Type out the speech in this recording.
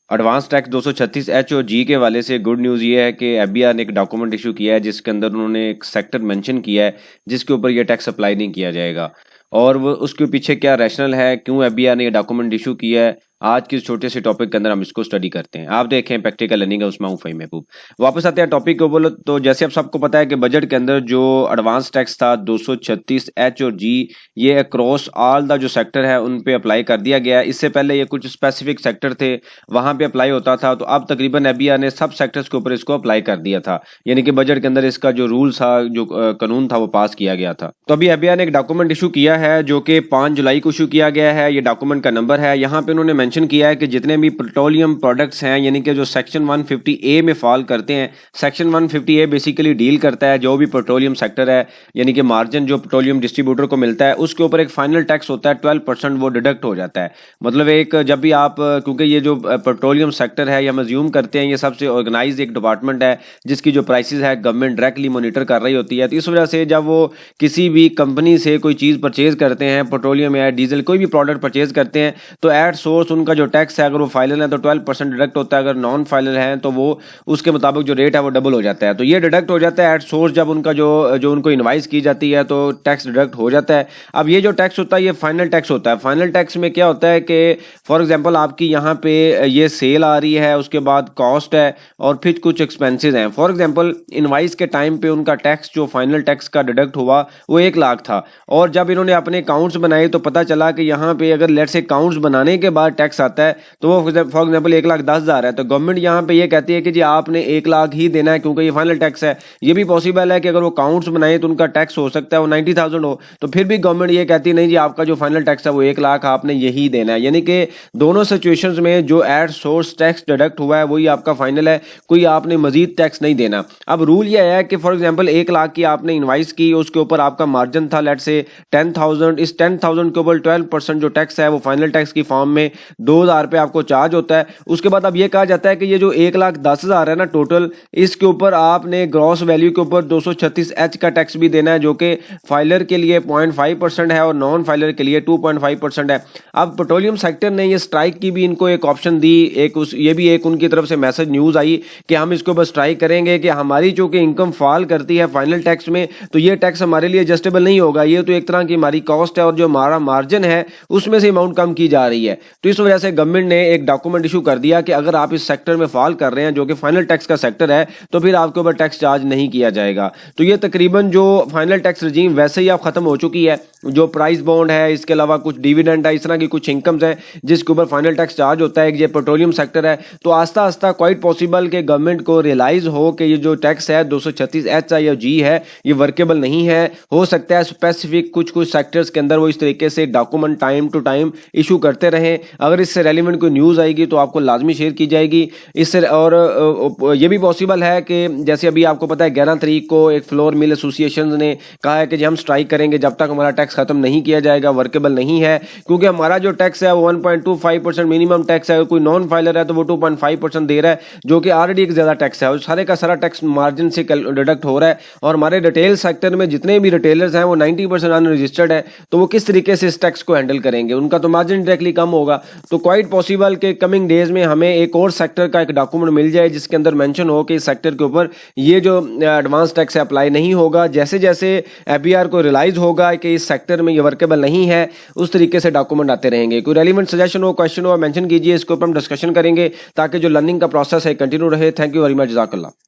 Advance tax 236 H और जी के वाले से गुड न्यूज़ ये है कि एफबीआर ने एक डॉक्यूमेंट इशू किया है जिसके अंदर उन्होंने एक सेक्टर मेंशन किया है जिसके ऊपर ये टैक्स अप्लाई नहीं किया जाएगा। और वो उसके पीछे क्या रैशनल है, क्यों एफबीआर ने ये डॉक्यूमेंट इशू किया है, आज के इस छोटे से टॉपिक के अंदर हम इसको स्टडी करते हैं। आप देखें प्रैक्टिकल लर्निंग है, उसमें हूँ फ़हीम महबूब। वापस आते हैं टॉपिक को। बोलो तो जैसे आप सबको पता है कि बजट के अंदर जो एडवांस टैक्स था 236 एच और जी, ये अक्रॉस ऑल द जो सेक्टर है उन पे अप्लाई कर दिया गया है। इससे पहले ये कुछ स्पेसिफिक सेक्टर थे वहां पे अप्लाई होता था, तो अब तकरीबन एफबीआर ने सब सेक्टर्स के ऊपर इसको अप्लाई कर दिया था। यानी कि बजट के अंदर इसका जो रूल था, जो कानून था, वो पास किया गया था। तो अभी एफबीआर ने एक डॉक्यूमेंट इशू किया है जो कि 5 जुलाई को इशू किया गया है। ये डॉक्यूमेंट का नंबर है, यहाँ पे उन्होंने मेंशन किया है कि जितने भी पेट्रोलियम प्रोडक्ट्स हैं, यानी कि जो सेक्शन 150 ए में फॉल करते हैं। सेक्शन 150 ए बेसिकली डील करता है जो भी पेट्रोलियम सेक्टर है, यानी कि मार्जिन जो पेट्रोलियम डिस्ट्रीब्यूटर को मिलता है उसके ऊपर एक फाइनल टैक्स होता है 12%, वो डिडक्ट हो जाता है। मतलब एक जब भी आप, क्योंकि ये जो पेट्रोलियम सेक्टर है, ये हम अज्यूम करते हैं ये सबसे ऑर्गेनाइज एक डिपार्टमेंट है जिसकी जो प्राइसेस है गवर्नमेंट डायरेक्टली मॉनिटर कर रही होती है। तो इस वजह से जब वो किसी भी कंपनी से कोई चीज़ परचेज करते हैं, पेट्रोलियम या डीजल कोई भी प्रोडक्ट परचेज करते हैं, तो एट सोर्स उनका जो टैक्स है, अगर वो फाइनल है तो 12% डिडक्ट होता है, अगर नॉन फाइनल है तो वो उसके मुताबिक जो रेट है वो डबल हो जाता है। तो ये डिडक्ट हो जाता है एट सोर्स, जब उनका जो उनको इनवाइस की जाती है तो टैक्स डिडक्ट हो जाता है। अब ये जो टैक्स होता है ये फाइनल टैक्स होता है। फाइनल टैक्स में क्या होता है कि फॉर एग्जांपल आपकी यहाँ पे ये सेल आ रही है, उसके बाद कॉस्ट है और फिर कुछ एक्सपेंसेस हैं। फॉर एग्जांपल इनवाइस के टाइम पे उनका टैक्स जो फाइनल टैक्स का डिडक्ट हुआ वो 1 लाख था, और जब इन्होंने अपने अकाउंट्स बनाए तो पता चला कि यहाँ पे अगर लेट्स से अकाउंट्स बनाने के बाद टैक्स आता है तो वो फॉर एग्जांपल 1,10,000 है, तो गवर्नमेंट यहाँ पे ये कहती है कि जी आपने 1 लाख ही देना है क्योंकि ये फाइनल टैक्स है। ये भी पॉसिबल है कि अगर वो अकाउंट्स बनाए तो उनका टैक्स हो सकता है वो 90,000 हो, तो फिर भी गवर्नमेंट ये कहती है नहीं जी आपका जो फाइनल टैक्स है वो 1 लाख, आपने यही देना है। यानी कि दोनों सिचुएशंस में जो एट सोर्स टैक्स डिडक्ट हुआ है वही आपका फाइनल है, कोई आपने मजीद टैक्स नहीं देना। अब रूल ये है कि फॉर एग्जांपल 1 लाख की आपने इनवाइस की, उसके ऊपर आपका मार्जिन था लेट्स से 10,000, इस 10,000 के ऊपर 12% जो टैक्स है वो फाइनल टैक्स की फॉर्म में 2,000 रुपये आपको चार्ज होता है। उसके बाद अब ये कहा जाता है कि ये जो 1,10,000 है ना टोटल, इसके ऊपर आपने ग्रॉस वैल्यू के ऊपर 236 एच का टैक्स भी देना है जो कि फाइलर के लिए 0.5% है और नॉन फाइलर के लिए 2.5% है। अब पेट्रोलियम सेक्टर ने ये स्ट्राइक की भी इनको एक ऑप्शन दी, ये भी एक उनकी तरफ से मैसेज न्यूज़ आई कि हम इसको बस स्ट्राइक करेंगे कि हमारी जो कि इनकम फॉल करती है फाइनल टैक्स में, तो ये टैक्स हमारे लिए एडजस्टेबल नहीं होगा। ये तो एक तरह की हमारी कॉस्ट है और जो हमारा मार्जिन है उसमें से अमाउंट कम की जा रही है। तो इस वजह से गवर्नमेंट ने एक डॉक्यूमेंट इशू कर दिया कि अगर आप इस सेक्टर में फॉल कर रहे हैं जो कि फाइनल टैक्स का सेक्टर है तो फिर आपके ऊपर टैक्स चार्ज नहीं किया जाएगा। तो ये तकरीबन जो फाइनल टैक्स रजीम वैसे ही अब खत्म हो चुकी है। जो प्राइस बॉन्ड है, इसके अलावा कुछ डिविडेंड है, इस तरह की कुछ इनकम्स है जिसके ऊपर फाइनल टैक्स चार्ज होता है, ये पेट्रोलियम सेक्टर है। तो आस्ता आस्ता क्वाइट पॉसिबल कि गवर्नमेंट को रियलाइज हो कि ये जो टैक्स है 236 एच या जी है ये वर्केबल नहीं है। हो सकता है स्पेसिफिक कुछ सेक्टर्स के अंदर वो इस तरीके से document time to time issue करते रहें। अगर इससे रेलिवेंट कोई न्यूज़ आएगी तो आपको लाजमी शेयर की जाएगी इससे। और ये भी पॉसिबल है कि जैसे अभी आपको पता है 11 तारीख को एक फ्लोर मिल एसोसिएशन ने कहा है कि हम स्ट्राइक करेंगे जब तक हमारा टैक्स खत्म नहीं किया जाएगा, वर्केबल नहीं है, क्योंकि हमारा जो टैक्स है वो 1.25% मिनिमम टैक्स है। कोई नॉन फाइलर है तो वो 2.5% दे रहा है जो कि ऑलरेडी एक ज़्यादा टैक्स है, और सारे का सारा टैक्स मार्जिन से डिडक्ट हो रहा है। और हमारे रिटेल सेक्टर में जितने भी रिटेलर्स हैं वो 90% अनरजिस्टर्ड है, तो वो किस तरीके से इस टैक्स को हैंडल करेंगे, उनका तो मार्जिन डायरेक्टली कम होगा। तो क्वाइट पॉसिबल के कमिंग डेज में हमें एक और सेक्टर का एक डॉक्यूमेंट मिल जाए जिसके अंदर मेंशन हो कि इस सेक्टर के ऊपर ये जो एडवांस टैक्स अप्लाई नहीं होगा। जैसे जैसे एफबीआर को रियलाइज होगा कि इस सेक्टर में ये वर्केबल नहीं है, उस तरीके से डॉक्यूमेंट आते रहेंगे। कोई रेलिवेंट सजेशन हो, क्वेश्चन हो, मेंशन कीजिए, इसके ऊपर हम डिस्कशन करेंगे ताकि जो लर्निंग का प्रोसेस है कंटिन्यू रहे। थैंक यू वेरी मच, जज़ाकल्लाह।